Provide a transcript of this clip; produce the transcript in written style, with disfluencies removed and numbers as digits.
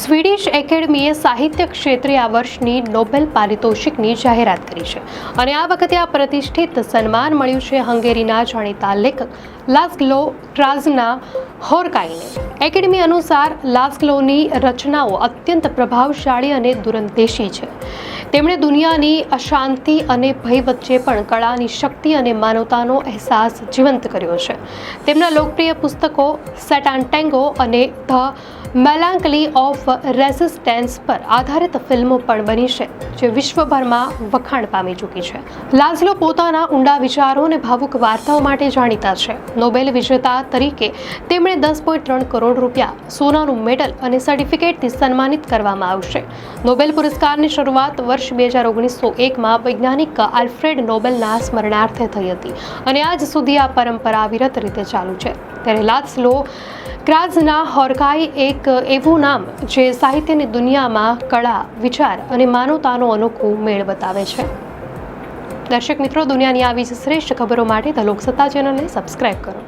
Swedish એકેડમીએ સાહિત્ય ક્ષેત્રે આ વર્ષની નોબેલ પારિતોષિકની જાહેરાત કરી છે અને આ વખતે આ પ્રતિષ્ઠિત સન્માન મળ્યું છે હંગેરીના જાણીતા લેખક લાસ્લો ટ્રાઝનાહોર્કાઈને. એકેડમી અનુસાર લાસ્લોની રચનાઓ અત્યંત પ્રભાવશાળી અને દૂરંદેશી છે. તેમણે દુનિયાની અશાંતિ અને ભય વચ્ચે પણ કળાની શક્તિ અને માનવતાનો અહેસાસ જીવંત કર્યો છે. તેમના લોકપ્રિય પુસ્તકો સેટાન્ટેંગો અને ધ મેલાન્કલી ઓફ રેસિસ્ટન્સ પર આધારિત ફિલ્મો પણ બની છે, જે વિશ્વભરમાં વખાણ પામી ચૂકી છે. લાસ્લો પોતાના ઊંડા વિચારો અને ભાવુક વાર્તાઓ માટે જાણીતા છે. નોબેલ વિજેતા તરીકે તેમણે 10.3 કરોડ રૂપિયા, સોનાનું મેડલ અને સર્ટિફિકેટથી સન્માનિત કરવામાં આવશે. નોબેલ પુરસ્કારની શરૂઆત વર્ષ 1901માં વૈજ્ઞાનિક આલ્ફ્રેડ નોબેલના સ્મરણાર્થે થઈ હતી અને આજ સુધી આ પરંપરા અવિરત રીતે ચાલુ છે. ત્યારે લાસ્લો ટ્રાઝનાહોર્કાઈ એક એવું નામ જે સાહિત્યની દુનિયામાં કળા, વિચાર અને માનવતાનો અનોખો મેળ બતાવે છે. દર્શક મિત્રો, દુનિયાની આવી જ શ્રેષ્ઠ ખબરો માટે ધ લોકસત્તા ચેનલને સબસ્ક્રાઇબ કરો.